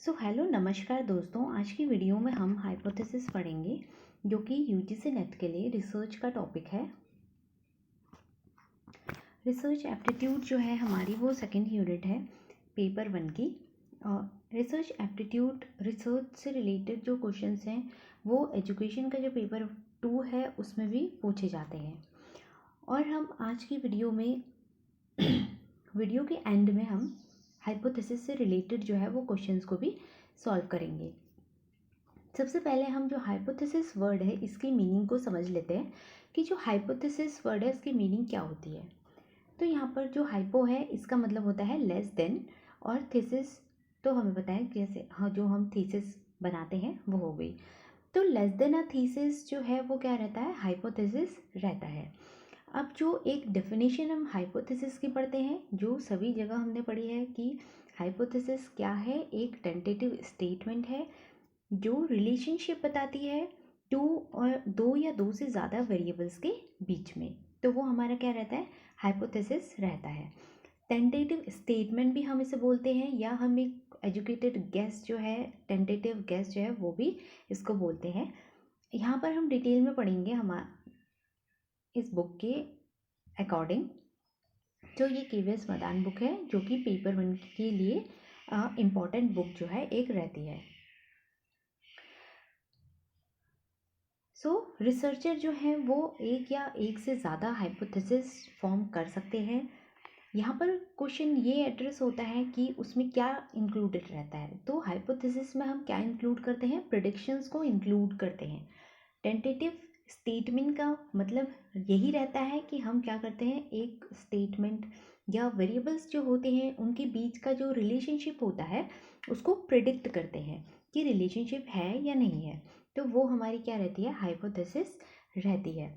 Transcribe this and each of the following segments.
Hello नमस्कार दोस्तों। आज की वीडियो में हम हाइपोथेसिस पढ़ेंगे जो कि यूजीसी नेट के लिए रिसर्च का टॉपिक है। रिसर्च एप्टीट्यूड जो है हमारी वो सेकंड यूनिट है पेपर 1 की। रिसर्च एप्टीट्यूड रिसर्च से रिलेटेड जो क्वेश्चंस हैं वो एजुकेशन का जो पेपर 2 है उसमें भी पूछे जाते हैं। और हम आज की वीडियो में वीडियो के एंड में हम हाइपोथेसिस से रिलेटेड जो है वो क्वेश्चंस को भी सॉल्व करेंगे। सबसे पहले हम जो हाइपोथेसिस वर्ड है इसकी मीनिंग को समझ लेते हैं कि जो हाइपोथेसिस वर्ड है इसकी मीनिंग क्या होती है। तो यहाँ पर जो हाइपो है इसका मतलब होता है लेस देन, और थीसिस तो हमें पता है कैसे, हाँ, जो हम थीसिस बनाते हैं वो हो गई। तो लेस देन अ थीसिस जो है वो क्या रहता है, हाइपोथेसिस रहता है। अब जो एक डेफिनेशन हम हाइपोथेसिस की पढ़ते हैं, जो सभी जगह हमने पढ़ी है कि हाइपोथेसिस क्या है, एक टेंटेटिव स्टेटमेंट है जो रिलेशनशिप बताती है दो या दो से ज़्यादा वेरिएबल्स के बीच में। तो वो हमारा क्या रहता है, हाइपोथेसिस रहता है। टेंटेटिव स्टेटमेंट भी हम इसे बोलते हैं, या हम एक एजुकेटेड गेस जो है, टेंटेटिव गेस जो है वो भी इसको बोलते हैं। यहाँ पर हम डिटेल में पढ़ेंगे हमारा इस बुक के अकॉर्डिंग। तो ये केवीएस मदान बुक है जो कि पेपर 1 के लिए इम्पॉर्टेंट बुक जो है एक रहती है। रिसर्चर जो है वो एक या एक से ज़्यादा हाइपोथेसिस फॉर्म कर सकते हैं। यहाँ पर क्वेश्चन ये एड्रेस होता है कि उसमें क्या इंक्लूडेड रहता है। तो हाइपोथेसिस में हम क्या इंक्लूड करते हैं, प्रेडिक्शंस को इंक्लूड करते हैं। टेंटेटिव स्टेटमेंट का मतलब यही रहता है कि हम क्या करते हैं, एक स्टेटमेंट या वेरिएबल्स जो होते हैं उनके बीच का जो रिलेशनशिप होता है उसको प्रिडिक्ट करते हैं कि रिलेशनशिप है या नहीं है। तो वो हमारी क्या रहती है, हाइपोथेसिस रहती है।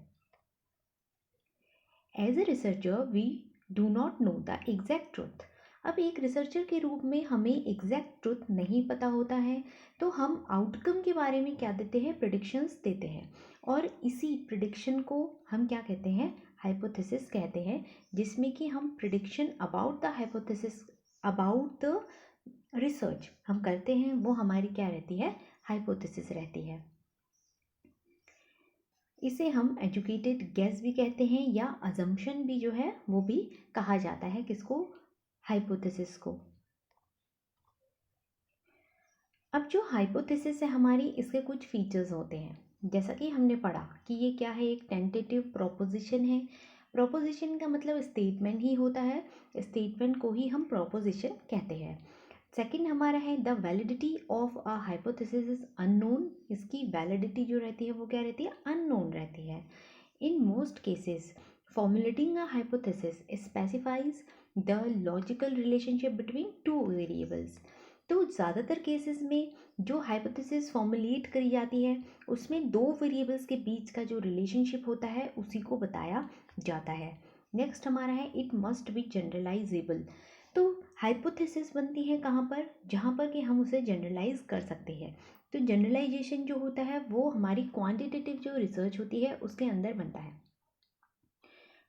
As a researcher we do not know the exact truth. अब एक रिसर्चर के रूप में हमें एग्जैक्ट ट्रुथ नहीं पता होता है, तो हम आउटकम के बारे में क्या देते हैं, प्रिडिक्शंस देते हैं। और इसी प्रिडिक्शन को हम क्या कहते हैं, हाइपोथेसिस कहते हैं, जिसमें कि हम prediction about the hypothesis, about the research हम करते हैं, वो हमारी क्या रहती है, हाइपोथेसिस रहती है। इसे हम एजुकेटेड गेस भी कहते हैं, या अजम्पशन भी जो है वो भी कहा जाता है, किसको, हाइपोथेसिस को। अब जो हाइपोथेसिस है हमारी, इसके कुछ फीचर्स होते हैं। जैसा कि हमने पढ़ा कि ये क्या है, एक टेंटेटिव प्रोपोजिशन है। प्रोपोजिशन का मतलब स्टेटमेंट ही होता है, स्टेटमेंट को ही हम प्रोपोजिशन कहते हैं। सेकंड हमारा है the validity of a hypothesis is unknown. इसकी वैलिडिटी जो रहती है वो क्या रहती है, अननोन रहती है। In most cases formulating a hypothesis specifies the logical relationship between two variables. तो ज़्यादातर केसेस में जो हाइपोथेसिस फॉर्मुलेट करी जाती है उसमें दो वेरिएबल्स के बीच का जो रिलेशनशिप होता है उसी को बताया जाता है। नेक्स्ट हमारा है इट मस्ट बी जनरलाइजेबल। तो हाइपोथेसिस बनती है कहाँ पर, जहाँ पर कि हम उसे जनरलाइज कर सकते हैं। तो जनरलाइजेशन जो होता है वो हमारी क्वांटिटेटिव जो रिसर्च होती है उसके अंदर बनता है।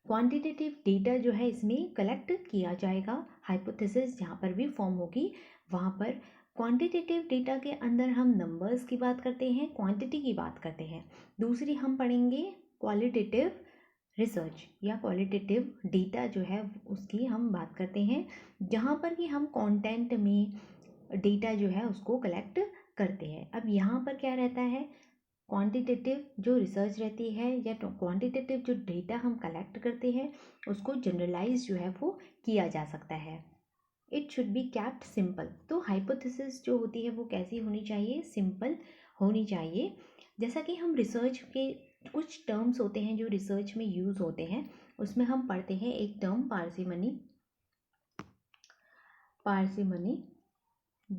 क्वांटिटेटिव डेटा जो है इसमें कलेक्ट किया जाएगा। हाइपोथेसिस जहाँ पर भी फॉर्म होगी वहाँ पर क्वांटिटेटिव डेटा के अंदर हम नंबर्स की बात करते हैं, क्वांटिटी की बात करते हैं। दूसरी हम पढ़ेंगे क्वालिटेटिव रिसर्च या क्वालिटेटिव डेटा जो है उसकी हम बात करते हैं, जहाँ पर कि हम कंटेंट में डेटा जो है उसको कलेक्ट करते हैं। अब यहाँ पर क्या रहता है, क्वांटिटेटिव जो रिसर्च रहती है या क्वांटिटेटिव जो डेटा हम कलेक्ट करते हैं उसको जनरलाइज जो है वो किया जा सकता है। It should be kept simple. तो हाइपोथेसिस जो होती है वो कैसी होनी चाहिए, सिंपल होनी चाहिए। जैसा कि हम रिसर्च के कुछ टर्म्स होते हैं जो रिसर्च में यूज़ होते हैं, उसमें हम पढ़ते हैं एक टर्म पार्सिमनी। पार्सिमनी,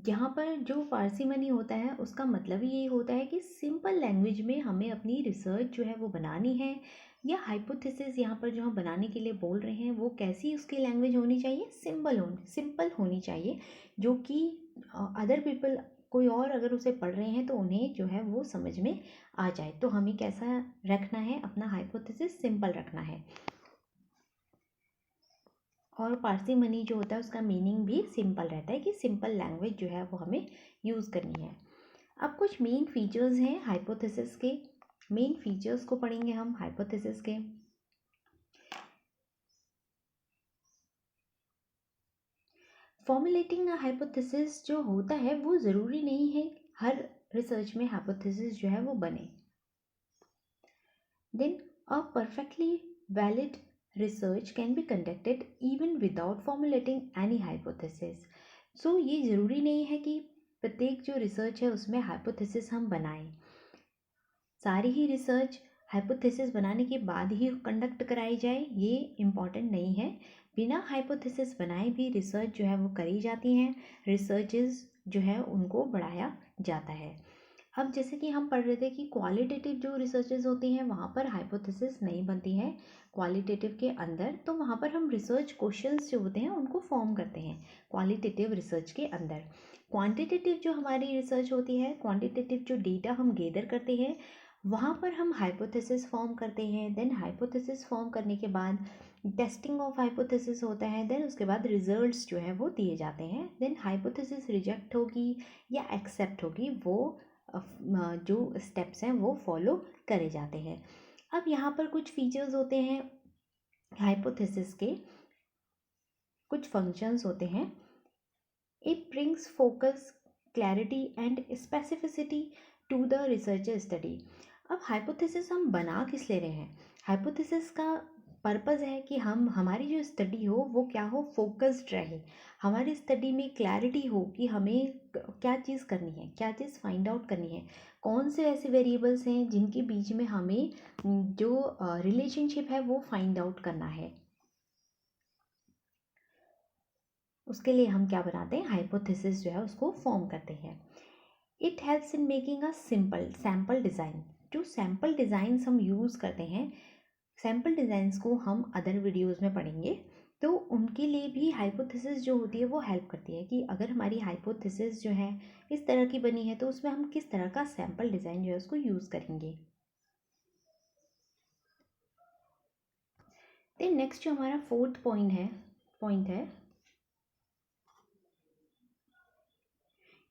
यहाँ पर जो पार्सिमनी होता है उसका मतलब ये होता है कि सिंपल लैंग्वेज में हमें अपनी रिसर्च जो है वो बनानी है, या हाइपोथेसिस यहाँ पर जो हम बनाने के लिए बोल रहे हैं वो कैसी उसकी लैंग्वेज होनी चाहिए, सिंपल होनी चाहिए, जो कि अदर पीपल, कोई और अगर उसे पढ़ रहे हैं तो उन्हें जो है वो समझ में आ जाए। तो हमें कैसा रखना है, अपना हाइपोथेसिस सिंपल रखना है। और पार्सिमनी जो होता है उसका मीनिंग भी सिंपल रहता है कि सिंपल लैंग्वेज जो है वो हमें यूज़ करनी है। अब कुछ मेन फीचर्स हैं हाइपोथेसिस के, मेन फीचर्स को पढ़ेंगे हम हाइपोथेसिस के। फॉर्मुलेटिंग अ हाइपोथेसिस जो होता है वो ज़रूरी नहीं है हर रिसर्च में हाइपोथेसिस जो है वो बने। Then a perfectly valid research can be conducted even without formulating any hypothesis। So ये ज़रूरी नहीं है कि प्रत्येक जो रिसर्च है उसमें हाइपोथेसिस हम बनाएं। सारी ही रिसर्च हाइपोथेसिस बनाने के बाद ही कंडक्ट कराई जाए ये इम्पॉर्टेंट नहीं है। बिना हाइपोथेसिस बनाए भी रिसर्च जो है वो करी जाती हैं, रिसर्चेस जो है उनको बढ़ाया जाता है। अब जैसे कि हम पढ़ रहे थे कि क्वालिटेटिव जो रिसर्चेज होती हैं वहाँ पर हाइपोथेसिस नहीं बनती है क्वालिटेटिव के अंदर, तो वहाँ पर हम रिसर्च क्वेश्चंस जो होते हैं उनको फॉर्म करते हैं क्वालिटेटिव रिसर्च के अंदर। क्वांटिटेटिव जो हमारी रिसर्च होती है, क्वांटिटेटिव जो डेटा हम गेदर करते हैं वहाँ पर हम हाइपोथेसिस फॉर्म करते हैं। देन हाइपोथेसिस फॉर्म करने के बाद टेस्टिंग ऑफ हाइपोथेसिस होता है, देन उसके बाद रिजल्ट्स जो है वो दिए जाते हैं। देन हाइपोथेसिस रिजेक्ट होगी या एक्सेप्ट होगी वो जो स्टेप्स हैं वो फॉलो करे जाते हैं। अब यहाँ पर कुछ फीचर्स होते हैं हाइपोथेसिस के, कुछ फंक्शंस होते हैं। It brings focus, clarity and specificity to the researcher study. अब हाइपोथेसिस हम बना किस ले रहे हैं? हाइपोथेसिस का पर्पज़ है कि हम हमारी जो स्टडी हो वो क्या हो, फोकस्ड रहे, हमारी स्टडी में क्लैरिटी हो कि हमें क्या चीज़ करनी है, क्या चीज़ फाइंड आउट करनी है, कौन से ऐसे वेरिएबल्स हैं जिनके बीच में हमें जो रिलेशनशिप है वो फाइंड आउट करना है। उसके लिए हम क्या बनाते हैं, हाइपोथेसिस जो है उसको फॉर्म करते हैं। It helps in making a simple sample design. जो सैम्पल डिज़ाइंस हम यूज़ करते हैं, सैम्पल डिज़ाइंस को हम अदर वीडियोज़ में पढ़ेंगे, तो उनके लिए भी हाइपोथेसिस जो होती है वो हेल्प करती है कि अगर हमारी हाइपोथेसिस जो है इस तरह की बनी है तो उसमें हम किस तरह का सैम्पल डिज़ाइन जो है उसको यूज़ करेंगे। देन नेक्स्ट जो हमारा फोर्थ पॉइंट है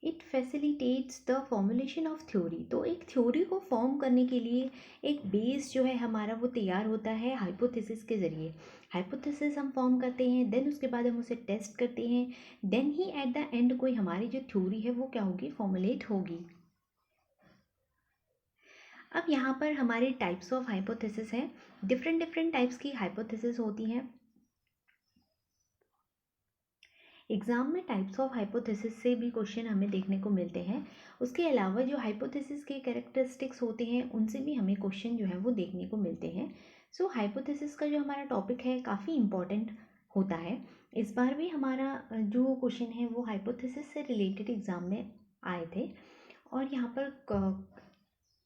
it facilitates the formulation of theory. तो एक थ्योरी को फॉर्म करने के लिए एक बेस जो है हमारा वो तैयार होता है हाइपोथेसिस के ज़रिए। हाइपोथेसिस हम फॉर्म करते हैं, देन उसके बाद हम उसे टेस्ट करते हैं, देन ही एट द एंड कोई हमारी जो थ्योरी है वो क्या होगी, फॉर्मुलेट होगी। अब यहाँ पर हमारे टाइप्स ऑफ हाइपोथेसिस हैं, डिफरेंट डिफरेंट टाइप्स की हाइपोथेसिस होती हैं। एग्ज़ाम में टाइप्स ऑफ हाइपोथेसिस से भी क्वेश्चन हमें देखने को मिलते हैं। उसके अलावा जो हाइपोथेसिस के कैरेक्टरिस्टिक्स होते हैं उनसे भी हमें क्वेश्चन जो है वो देखने को मिलते हैं। सो हाइपोथेसिस का जो हमारा टॉपिक है काफ़ी इम्पॉर्टेंट होता है। इस बार भी हमारा जो क्वेश्चन है वो हाइपोथेसिस से रिलेटेड एग्ज़ाम में आए थे। और यहाँ पर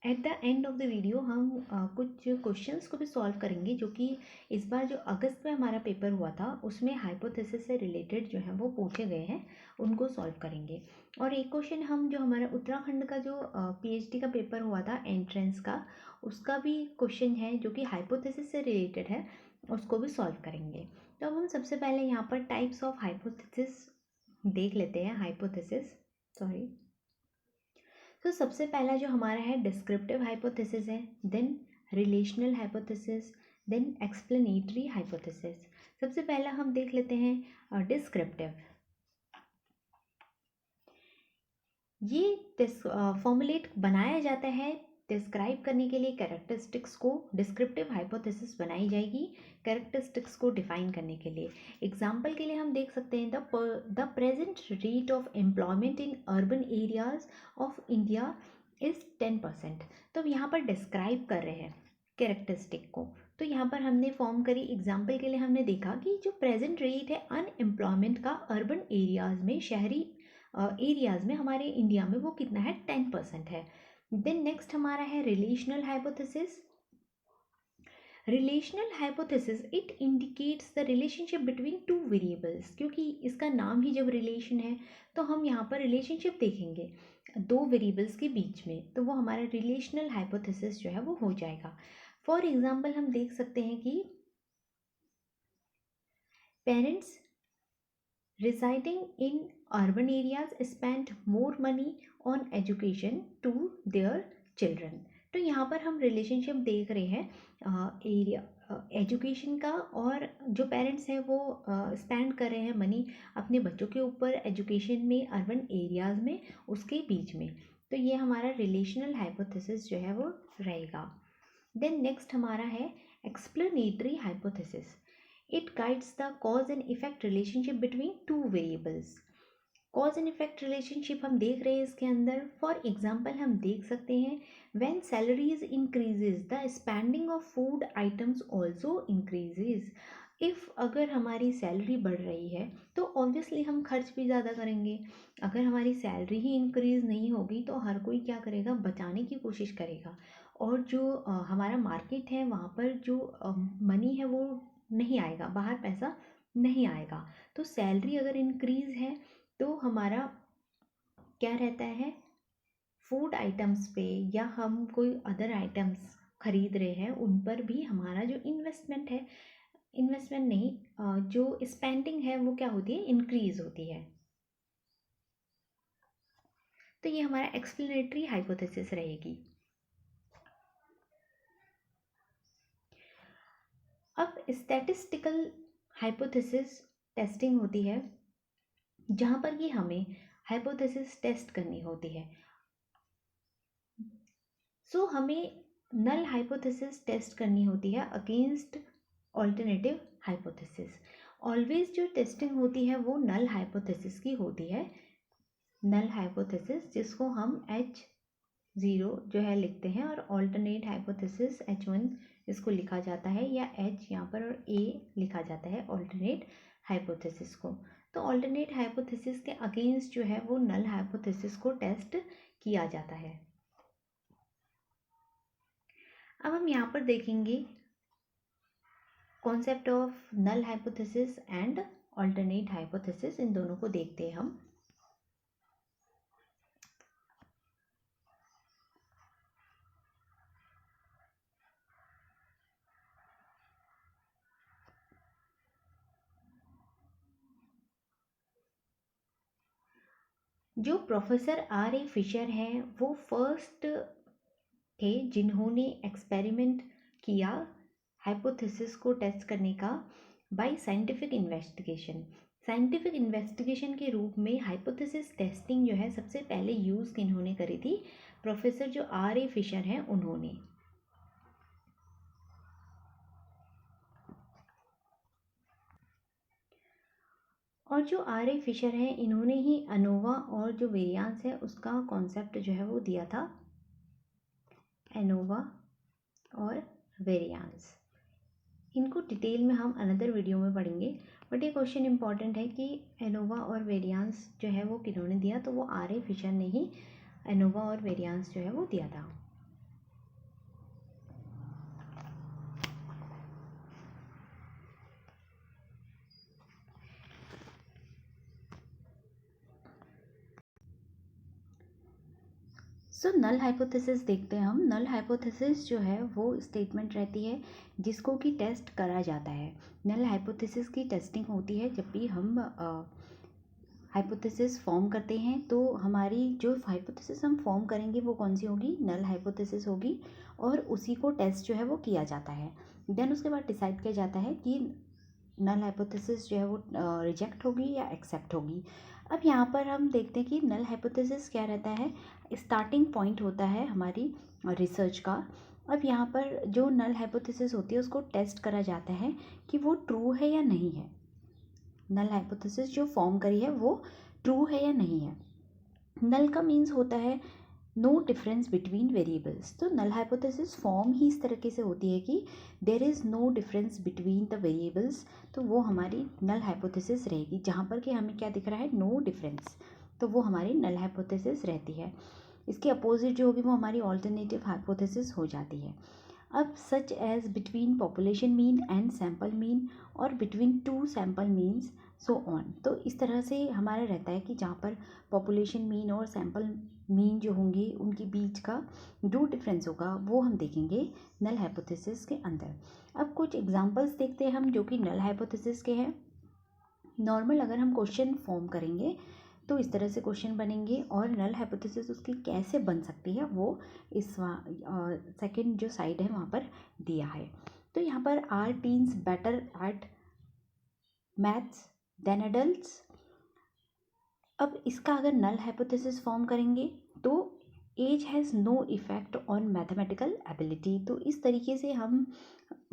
eight the end of the video हम कुछ क्वेश्चंस को भी सॉल्व करेंगे जो कि इस बार जो अगस्त में हमारा पेपर हुआ था उसमें हाइपोथेसिस से रिलेटेड जो है वो पूछे गए हैं, उनको सॉल्व करेंगे। और एक क्वेश्चन हम जो हमारा उत्तराखंड का जो पीएचडी का पेपर हुआ था एंट्रेंस का, उसका भी क्वेश्चन है जो कि हाइपोथेसिस से रिलेटेड है, उसको भी सॉल्व करेंगे। तो अब हम सबसे पहले यहाँ पर टाइप्स ऑफ हाइपोथेसिस देख लेते हैं। तो सबसे पहला जो हमारा है डिस्क्रिप्टिव हाइपोथेसिस है, then relational hypothesis, then explanatory hypothesis. सबसे पहला हम देख लेते हैं डिस्क्रिप्टिव। ये फॉर्मुलेट बनाया जाता है डिस्क्राइब करने के लिए कैरेक्टरिस्टिक्स को। डिस्क्रिप्टिव हाइपोथेसिस बनाई जाएगी कैरेक्टरिस्टिक्स को डिफाइन करने के लिए। एग्जाम्पल के लिए हम देख सकते हैं the present rate of employment in urban areas of India is 10%। तो अब यहाँ पर डिस्क्राइब कर रहे हैं कैरेक्टरिस्टिक को, तो यहाँ पर हमने फॉर्म करी। एग्जाम्पल के लिए हमने देखा कि जो प्रेजेंट रेट है अनएम्प्लॉयमेंट का अर्बन एरियाज में, शहरी एरियाज में हमारे इंडिया में वो कितना है, 10% है। देन नेक्स्ट हमारा है relational hypothesis. Relational hypothesis it indicates the relationship between two variables. क्योंकि इसका नाम ही जब रिलेशन है तो हम यहाँ पर रिलेशनशिप देखेंगे दो वेरिएबल्स के बीच में, तो वो हमारा रिलेशनल हाइपोथेसिस जो है वो हो जाएगा। फॉर एग्जाम्पल हम देख सकते हैं कि parents residing in urban areas spend more money on education to their children। तो यहाँ पर हम रिलेशनशिप देख रहे हैं एरिया एजुकेशन का, और जो पेरेंट्स हैं वो स्पेंड कर रहे हैं मनी अपने बच्चों के ऊपर एजुकेशन में अर्बन एरियाज़ में, उसके बीच में। तो ये हमारा रिलेशनल हाइपोथेसिस जो है वो रहेगा। देन नेक्स्ट हमारा है explanatory hypothesis. It guides the cause and effect relationship between two variables। Cause and effect relationship हम देख रहे हैं इसके अंदर। फॉर एग्जाम्पल हम देख सकते हैं when salaries increases the spending of food items also increases. If अगर हमारी सैलरी बढ़ रही है तो ऑब्वियसली हम खर्च भी ज़्यादा करेंगे। अगर हमारी सैलरी ही इंक्रीज़ नहीं होगी तो हर कोई क्या करेगा, बचाने की कोशिश करेगा। और जो हमारा मार्केट है वहाँ पर जो मनी है वो नहीं आएगा, बाहर पैसा नहीं आएगा। तो सैलरी अगर इंक्रीज़ है तो हमारा क्या रहता है, फूड आइटम्स पे या हम कोई अदर आइटम्स खरीद रहे हैं उन पर भी हमारा जो इन्वेस्टमेंट है, इन्वेस्टमेंट नहीं, जो स्पेंडिंग है वो क्या होती है, इंक्रीज होती है। तो ये हमारा एक्सप्लेनेटरी हाइपोथेसिस रहेगी। अब स्टैटिस्टिकल हाइपोथेसिस टेस्टिंग होती है जहाँ पर कि हमें हाइपोथेसिस टेस्ट करनी होती है। सो हमें नल हाइपोथेसिस टेस्ट करनी होती है अगेंस्ट ऑल्टरनेटिव हाइपोथेसिस। ऑलवेज जो टेस्टिंग होती है वो नल हाइपोथेसिस की होती है। नल हाइपोथेसिस जिसको हम H0 जो है लिखते हैं, और ऑल्टरनेट हाइपोथेसिस H1 इसको लिखा जाता है, या H यहाँ पर और A लिखा जाता है ऑल्टरनेट हाइपोथेसिस को। तो ऑल्टरनेट हाइपोथेसिस के अगेंस्ट जो है वो नल हाइपोथेसिस को टेस्ट किया जाता है। अब हम यहाँ पर देखेंगे concept of null hypothesis and alternate hypothesis, इन दोनों को देखते हैं हम। जो प्रोफेसर R. A. फिशर हैं वो फर्स्ट थे जिन्होंने एक्सपेरिमेंट किया हाइपोथेसिस को टेस्ट करने का bye scientific investigation. Scientific investigation के रूप में हाइपोथेसिस टेस्टिंग जो है सबसे पहले यूज़ किन्होंने करी थी, प्रोफेसर जो R. A. फिशर हैं उन्होंने। और जो R. A. फिशर हैं इन्होंने ही अनोवा और जो वेरियांस है उसका कॉन्सेप्ट जो है वो दिया था, एनोवा और वेरियांस। इनको डिटेल में हम अनदर वीडियो में पढ़ेंगे, बट ये क्वेश्चन इंपॉर्टेंट है कि एनोवा और वेरियांस जो है वो किन्होंने दिया, तो वो R. A. फिशर ने ही एनोवा और वेरियांस जो है वो दिया था। सो नल हाइपोथेसिस देखते हैं हम। नल हाइपोथेसिस जो है वो स्टेटमेंट रहती है जिसको कि टेस्ट करा जाता है। नल हाइपोथेसिस की टेस्टिंग होती है जब भी हम हाइपोथेसिस फॉर्म करते हैं, तो हमारी जो हाइपोथेसिस हम फॉर्म करेंगे वो कौन सी होगी, नल हाइपोथेसिस होगी, और उसी को टेस्ट जो है वो किया जाता है। देन उसके बाद डिसाइड किया जाता है कि नल हाइपोथेसिस जो है वो रिजेक्ट होगी या एक्सेप्ट होगी। अब यहाँ पर हम देखते हैं कि नल हाइपोथेसिस क्या रहता है, स्टार्टिंग पॉइंट होता है हमारी रिसर्च का। अब यहाँ पर जो नल हाइपोथेसिस होती है उसको टेस्ट करा जाता है कि वो ट्रू है या नहीं है। नल हाइपोथेसिस जो फॉर्म करी है वो ट्रू है या नहीं है। नल का मीन्स होता है नो डिफरेंस बिटवीन वेरिएबल्स। तो नल हाइपोथेसिस फॉर्म ही इस तरीके से होती है कि there is no difference between the variables, तो वो हमारी नल हाइपोथेसिस रहेगी। जहाँ पर कि हमें क्या दिख रहा है, नो डिफरेंस, तो वो हमारी नल हाइपोथेसिस रहती है। इसके अपोजिट जो होगी वो हमारी ऑल्टरनेटिव हाइपोथेसिस हो जाती है। अब such as between population mean and sample mean, और between two sample means, so on. तो इस तरह से हमारा रहता है कि जहाँ पर पॉपुलेशन मीन और सैम्पल मीन जो होंगी उनके बीच का जो डिफरेंस होगा वो हम देखेंगे नल हाइपोथेसिस के अंदर। अब कुछ एग्जांपल्स देखते हैं हम जो कि नल हाइपोथेसिस के हैं। नॉर्मल अगर हम क्वेश्चन फॉर्म करेंगे तो इस तरह से क्वेश्चन बनेंगे, और नल हाइपोथेसिस उसकी कैसे बन सकती है वो इस सेकंड जो साइड है वहाँ पर दिया है। तो यहाँ पर are teens better at maths than adults. अब इसका अगर नल हाइपोथेसिस फॉर्म करेंगे तो age has no effect on mathematical ability. तो इस तरीके से हम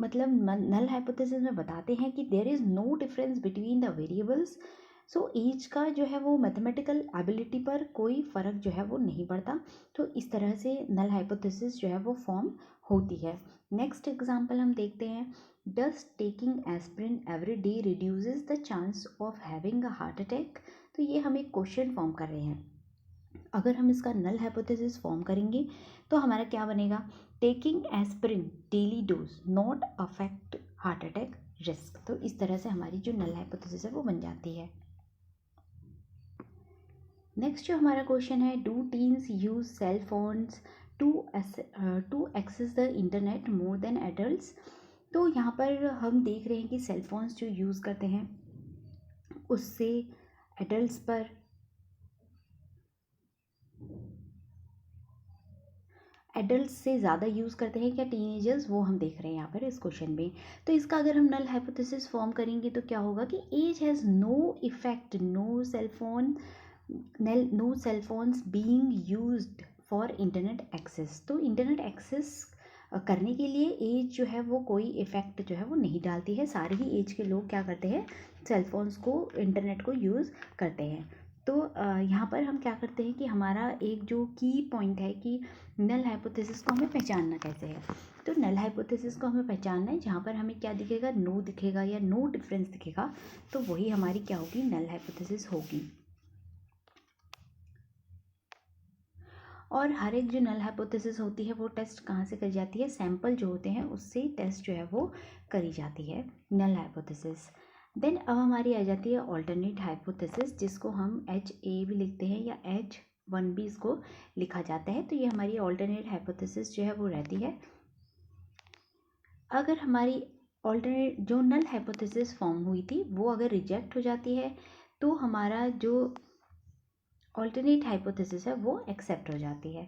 मतलब नल हाइपोथेसिस में बताते हैं कि there is no difference between the variables. So age का जो है वो मैथमेटिकल एबिलिटी पर कोई फ़र्क जो है वो नहीं पड़ता। तो इस तरह से नल हाइपोथेसिस जो है वो फॉर्म होती है। नेक्स्ट एग्जांपल हम देखते हैं, does taking aspirin every day reduces the chance of having a heart attack. तो ये हम एक क्वेश्चन फॉर्म कर रहे हैं। अगर हम इसका नल हाइपोथेसिस फॉर्म करेंगे तो हमारा क्या बनेगा, taking aspirin daily dose not affect heart attack risk. तो इस तरह से हमारी जो नल हाइपोथेसिस है वो बन जाती है। नेक्स्ट जो हमारा क्वेश्चन है, do teens use cell phones to access the internet more than adults. तो यहाँ पर हम देख रहे हैं कि सेल फोन्स जो यूज़ करते हैं उससे एडल्ट्स पर एडल्ट्स से ज़्यादा यूज़ करते हैं क्या टीनेजर्स, वो हम देख रहे हैं यहाँ पर इस क्वेश्चन में। तो इसका अगर हम नल हाइपोथेसिस फॉर्म करेंगे तो क्या होगा कि age has no effect, no cell phones being used for internet access. तो इंटरनेट एक्सेस करने के लिए एज जो है वो कोई इफ़ेक्ट जो है वो नहीं डालती है। सारे ही एज के लोग क्या करते हैं, सेलफोन्स को, इंटरनेट को यूज़ करते हैं। तो यहाँ पर हम क्या करते हैं कि हमारा एक जो की पॉइंट है कि नल हाइपोथेसिस को हमें पहचानना कैसे है। तो नल हाइपोथेसिस को हमें पहचानना है, जहाँ पर हमें क्या दिखेगा, नो दिखेगा या नो डिफरेंस दिखेगा, तो वही हमारी क्या होगी, नल हाइपोथेसिस होगी। और हर एक जो नल हाइपोथेसिस होती है वो टेस्ट कहाँ से करी जाती है, सैंपल जो होते हैं उससे टेस्ट जो है वो करी जाती है नल हाइपोथेसिस। देन अब हमारी आ जाती है ऑल्टरनेट हाइपोथेसिस, जिसको हम HA भी लिखते हैं या H1 भी इसको लिखा जाता है। तो ये हमारी ऑल्टरनेट हाइपोथेसिस जो है वो रहती है। अगर हमारी ऑल्टरनेट जो नल हाइपोथेसिस फॉर्म हुई थी वो अगर रिजेक्ट हो जाती है तो हमारा जो ऑल्टरनेट हाइपोथेसिस है वो एक्सेप्ट हो जाती है।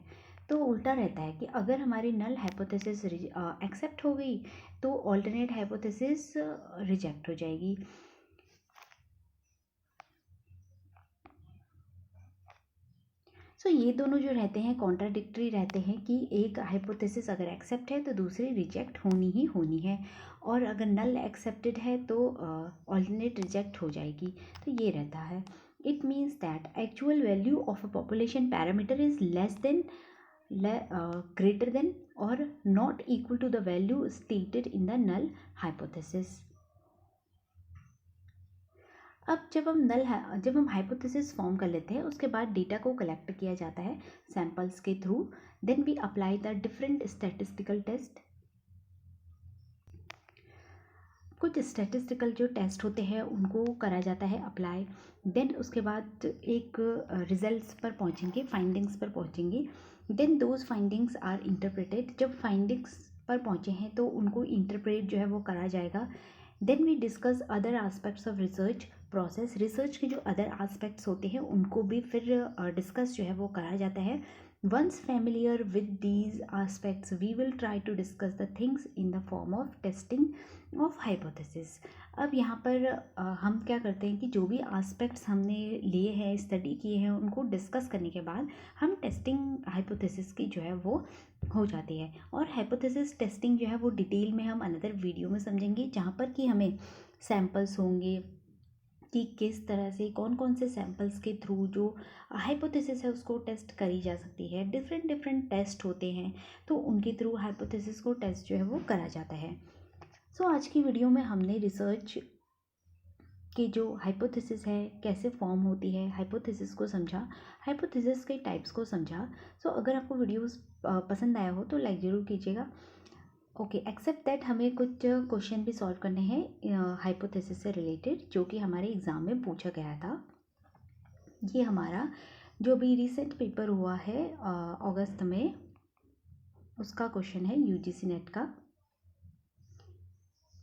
तो उल्टा रहता है कि अगर हमारी नल हाइपोथेसिस एक्सेप्ट हो गई तो ऑल्टरनेट हाइपोथेसिस रिजेक्ट हो जाएगी। सो ये दोनों जो रहते हैं कॉन्ट्राडिक्टरी रहते हैं कि एक हाइपोथेसिस अगर एक्सेप्ट है तो दूसरी रिजेक्ट होनी ही होनी है, और अगर नल एक्सेप्टेड है तो ऑल्टरनेट रिजेक्ट हो जाएगी। तो ये रहता है, it means that actual value of a population parameter is less than greater than or not equal to the value stated in the null hypothesis। अब जब हम हाइपोथेसिस फॉर्म कर लेते हैं उसके बाद डेटा को कलेक्ट किया जाता है सैंपल्स के थ्रू। Then we apply the different statistical test. कुछ स्टैटिस्टिकल जो टेस्ट होते हैं उनको करा जाता है अप्लाई। देन उसके बाद एक रिजल्ट्स पर पहुंचेंगे, फाइंडिंग्स पर पहुंचेंगे। Then those findings are interpreted. जब फाइंडिंग्स पर पहुंचे हैं तो उनको इंटरप्रेट जो है वो करा जाएगा। Then we discuss other aspects of research process. Research के जो अदर एस्पेक्ट्स होते हैं उनको भी फिर डिस्कस जो है वो करा जाता है। Once familiar with these aspects we will try to discuss the things in the form of testing of hypothesis. अब यहाँ पर हम क्या करते हैं कि जो भी एस्पेक्ट्स हमने लिए हैं, स्टडी किए हैं, उनको डिस्कस करने के बाद हम टेस्टिंग हाइपोथेसिस की जो है वो हो जाती है। और हाइपोथेसिस टेस्टिंग जो है वो डिटेल में हम अनदर वीडियो में समझेंगे, जहाँ पर कि हमें सैम्पल्स होंगे कि किस तरह से कौन कौन से सैम्पल्स के थ्रू जो हाइपोथेसिस है उसको टेस्ट करी जा सकती है। डिफरेंट डिफरेंट टेस्ट होते हैं तो उनके थ्रू हाइपोथेसिस को टेस्ट जो है वो करा जाता है। सो आज की वीडियो में हमने रिसर्च कि जो हाइपोथेसिस है कैसे फॉर्म होती है, हाइपोथेसिस को समझा, हाइपोथेसिस के टाइप्स को समझा। सो अगर आपको वीडियोस पसंद आया हो तो लाइक ज़रूर कीजिएगा। ओके, एक्सेप्ट दैट हमें कुछ क्वेश्चन भी सॉल्व करने हैं हाइपोथेसिस से रिलेटेड, जो कि हमारे एग्ज़ाम में पूछा गया था। ये हमारा जो भी रिसेंट पेपर हुआ है अगस्त में, उसका क्वेश्चन है यूजीसी नेट का।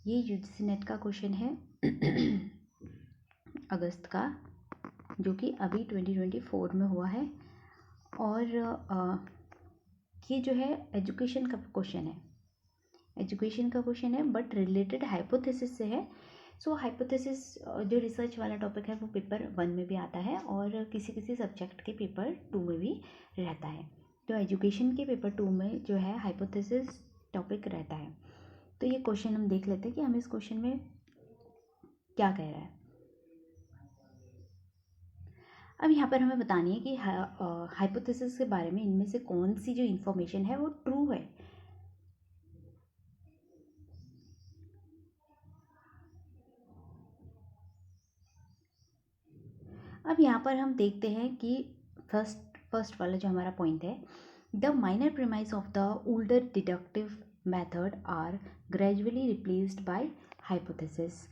ये यूजीसी नेट का क्वेश्चन है। अगस्त का, जो कि अभी 2024 में हुआ है। और ये जो है एजुकेशन का क्वेश्चन है, बट रिलेटेड हाइपोथेसिस से है। सो हाइपोथेसिस जो रिसर्च वाला टॉपिक है वो पेपर 1 में भी आता है और किसी किसी सब्जेक्ट के पेपर 2 में भी रहता है। तो एजुकेशन के पेपर 2 में जो है हाइपोथेसिस टॉपिक रहता है। तो ये क्वेश्चन हम देख लेते हैं कि हमें इस क्वेश्चन में क्या कह रहा है। अब यहाँ पर हमें बतानी है कि हाइपोथेसिस के बारे में इनमें से कौन सी जो इन्फॉर्मेशन है वो ट्रू है। अब यहाँ पर हम देखते हैं कि फर्स्ट वाला जो हमारा पॉइंट है, the minor premise of the older deductive method are gradually replaced by hypothesis.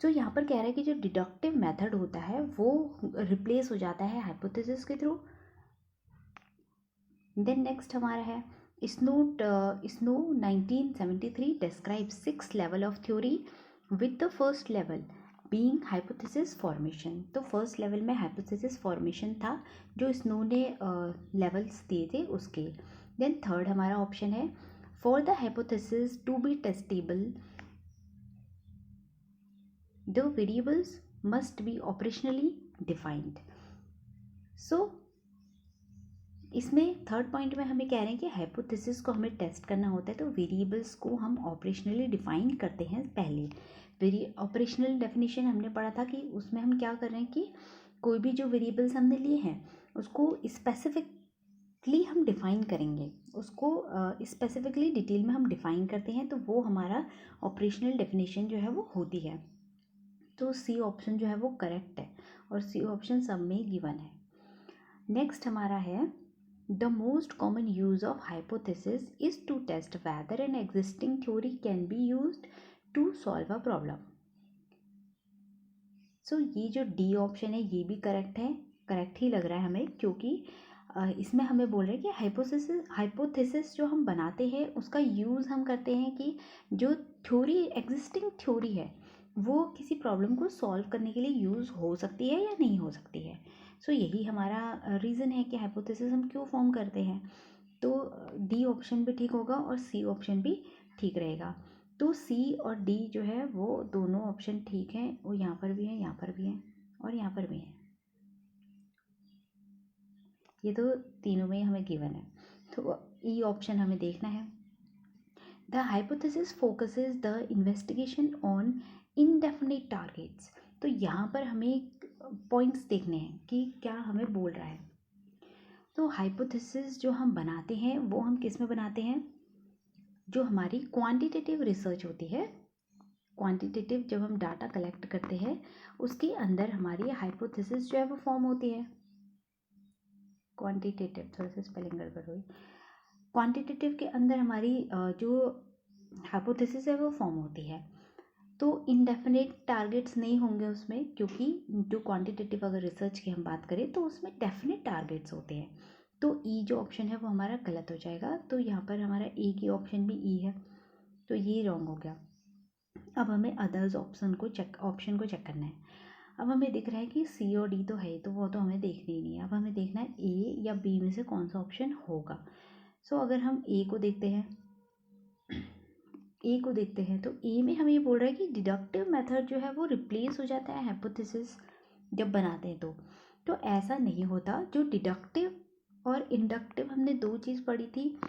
तो यहाँ पर कह रहा है कि जो डिडक्टिव मेथड होता है वो रिप्लेस हो जाता है हाइपोथेसिस के थ्रू। देन नेक्स्ट हमारा है Snow 1973 describe 6 level of theory with the first level being hypothesis formation. तो फर्स्ट लेवल में हाइपोथेसिस फॉर्मेशन था जो स्नो ने लेवल्स दिए थे उसके। देन थर्ड हमारा ऑप्शन है for the hypothesis to be testable the variables must be operationally defined. So इसमें थर्ड पॉइंट में हमें कह रहे हैं कि हाइपोथेसिस को हमें टेस्ट करना होता है तो वेरिएबल्स को हम ऑपरेशनली डिफाइन करते हैं पहले। ऑपरेशनल डेफिनेशन हमने पढ़ा था कि उसमें हम क्या कर रहे हैं कि कोई भी जो वेरिएबल्स हमने लिए हैं उसको स्पेसिफिकली हम डिफाइन करेंगे, उसको स्पेसिफिकली डिटेल में हम डिफाइन करते हैं, तो वो हमारा ऑपरेशनल डेफिनेशन जो है वो होती है। तो सी ऑप्शन जो है वो करेक्ट है और सी ऑप्शन सब में गिवन है। नेक्स्ट हमारा है the most common use of hypothesis is to test whether an existing theory can be used to solve a problem. So ये जो डी ऑप्शन है ये भी करेक्ट ही लग रहा है हमें, क्योंकि इसमें हमें बोल रहे हैं कि हाइपोथेसिस जो हम बनाते हैं उसका यूज़ हम करते हैं कि जो एग्जिस्टिंग थ्योरी है वो किसी प्रॉब्लम को सॉल्व करने के लिए यूज़ हो सकती है या नहीं हो सकती है। सो यही हमारा रीज़न है कि हाइपोथेसिस हम क्यों फॉर्म करते हैं। तो डी ऑप्शन भी ठीक होगा और सी ऑप्शन भी ठीक रहेगा। तो सी और डी जो है वो दोनों ऑप्शन ठीक हैं, वो यहाँ पर भी हैं, यहाँ पर भी हैं और यहाँ पर भी हैं। ये तो तीनों में हमें गिवन है, तो ई ऑप्शन हमें देखना है। The hypothesis focuses the investigation on indefinite targets. तो यहाँ पर हमें पॉइंट्स देखने हैं कि क्या हमें बोल रहा है। तो हाइपोथेसिस जो हम बनाते हैं वो हम किस में बनाते हैं, जो हमारी क्वांटिटेटिव रिसर्च होती है, क्वांटिटेटिव जब हम डाटा कलेक्ट करते हैं उसके अंदर हमारी हाइपोथेसिस जो है वो फॉर्म होती है। क्वांटिटेटिव, थोड़ा सा स्पेलिंग गड़बड़ हुई, क्वांटिटेटिव के अंदर हमारी जो हाइपोथेसिस है वो फॉर्म होती है। तो इनडेफिनेट टारगेट्स नहीं होंगे उसमें, क्योंकि जो क्वांटिटेटिव अगर रिसर्च की हम बात करें तो उसमें डेफिनेट टारगेट्स होते हैं। तो ई जो ऑप्शन है वो हमारा गलत हो जाएगा। तो यहाँ पर हमारा ए की ऑप्शन भी ई है, तो ये रॉन्ग हो गया। अब हमें अदर्स ऑप्शन को चेक करना है। अब हमें दिख रहा है कि सी और डी तो है, तो वो तो हमें देखना ही नहीं है। अब हमें देखना है ए या बी में से कौन सा ऑप्शन होगा। सो अगर हम ए को देखते हैं तो ए में हम ये बोल रहे हैं कि डिडक्टिव मेथड जो है वो रिप्लेस हो जाता है हाइपोथेसिस जब बनाते हैं। तो ऐसा नहीं होता। जो डिडक्टिव और इंडक्टिव हमने दो चीज़ पढ़ी थी,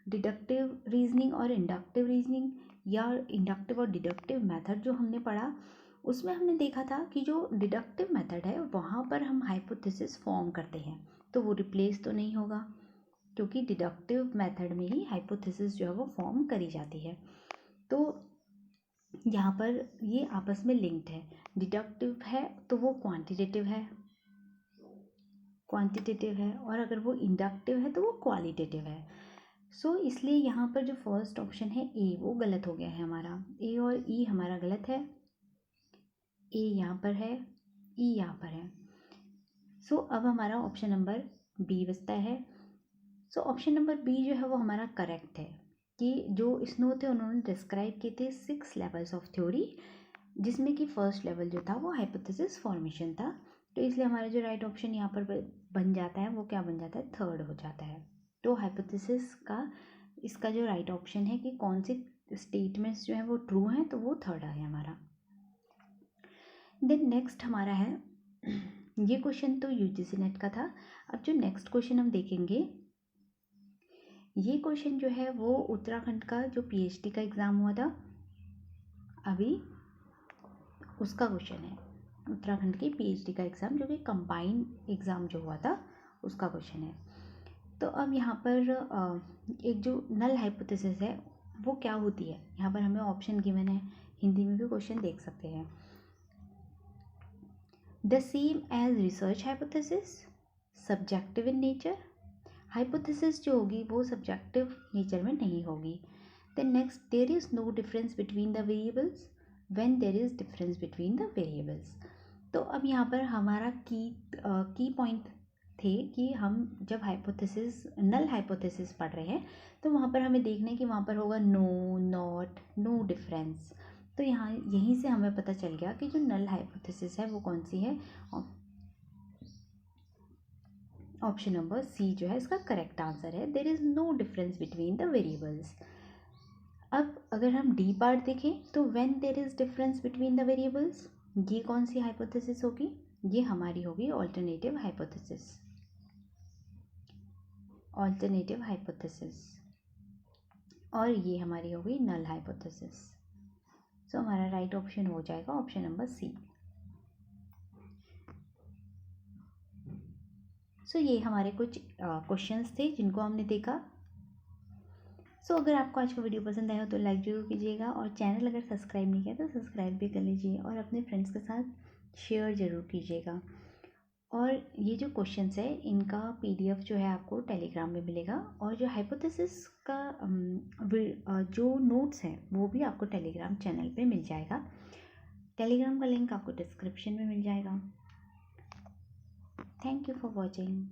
डिडक्टिव रीजनिंग और इंडक्टिव रीजनिंग, या इंडक्टिव और डिडक्टिव मेथड जो हमने पढ़ा, उसमें हमने देखा था कि जो डिडक्टिव मेथड है वहाँ पर हम हाइपोथेसिस फॉर्म करते हैं, तो वो रिप्लेस तो नहीं होगा, क्योंकि डिडक्टिव मेथड में ही हाइपोथेसिस जो है वो फॉर्म करी जाती है। तो यहाँ पर ये आपस में लिंक्ड है। डिडक्टिव है तो वो क्वांटिटेटिव है और अगर वो इंडक्टिव है तो वो क्वालिटेटिव है। सो इसलिए यहाँ पर जो फर्स्ट ऑप्शन है ए वो गलत हो गया है हमारा। ए और ई हमारा गलत है, ए यहाँ पर है, ई यहाँ पर है। सो अब हमारा ऑप्शन नंबर बी बचता है। सो ऑप्शन नंबर बी जो है वो हमारा करेक्ट है कि जो स्नो थे उन्होंने डिस्क्राइब किए थे 6 लेवल्स ऑफ थ्योरी जिसमें कि फर्स्ट लेवल जो था वो हाइपोथेसिस फॉर्मेशन था। तो इसलिए हमारा जो राइट ऑप्शन यहाँ पर बन जाता है वो क्या बन जाता है, थर्ड हो जाता है। तो हाइपोथेसिस का इसका जो राइट ऑप्शन है कि कौन से स्टेटमेंट्स जो है वो ट्रू हैं, तो वो थर्ड है हमारा। देन नेक्स्ट हमारा है, ये क्वेश्चन तो यूजीसी नेट का था। अब जो नेक्स्ट क्वेश्चन हम देखेंगे, ये क्वेश्चन जो है वो उत्तराखंड का जो पीएचडी का एग्ज़ाम हुआ था अभी, उसका क्वेश्चन है। उत्तराखंड की पीएचडी का एग्ज़ाम जो कि कंबाइंड एग्ज़ाम जो हुआ था उसका क्वेश्चन है। तो अब यहाँ पर एक जो नल हाइपोथेसिस है वो क्या होती है, यहाँ पर हमें ऑप्शन गिवन है, हिंदी में भी क्वेश्चन देख सकते हैं। The same as research hypothesis, subjective in nature. Hypothesis जो होगी वो सब्जेक्टिव नेचर में नहीं होगी। Then next, there is no difference between the variables when there is difference between the variables. तो अब यहाँ पर हमारा की पॉइंट थे कि हम जब हाइपोथेसिस नल हाइपोथेसिस पढ़ रहे हैं तो वहाँ पर हमें देखना है कि वहाँ पर होगा नो, नॉट, नो डिफरेंस। तो यहाँ यहीं से हमें पता चल गया कि जो नल हाइपोथेसिस है वो कौन सी है। ऑप्शन नंबर सी जो है इसका करेक्ट आंसर है, there is no difference between the variables. अब अगर हम डी पार्ट देखें तो when there is difference between the variables, ये कौन सी हाइपोथेसिस होगी, ये हमारी होगी ऑल्टरनेटिव हाइपोथेसिस। ऑल्टरनेटिव हाइपोथेसिस, और ये हमारी होगी नल हाइपोथेसिस। सो हमारा राइट ऑप्शन हो जाएगा ऑप्शन नंबर सी। सो ये हमारे कुछ क्वेश्चंस थे जिनको हमने देखा। सो अगर आपको आज का वीडियो पसंद आया हो तो लाइक जरूर कीजिएगा, और चैनल अगर सब्सक्राइब नहीं किया तो सब्सक्राइब भी कर लीजिए, और अपने फ्रेंड्स के साथ शेयर ज़रूर कीजिएगा। और ये जो क्वेश्चंस है इनका पीडीएफ जो है आपको टेलीग्राम में मिलेगा, और जो हाइपोथेसिस का जो नोट्स हैं वो भी आपको टेलीग्राम चैनल पे मिल जाएगा। टेलीग्राम का लिंक आपको डिस्क्रिप्शन में मिल जाएगा। Thank you for watching.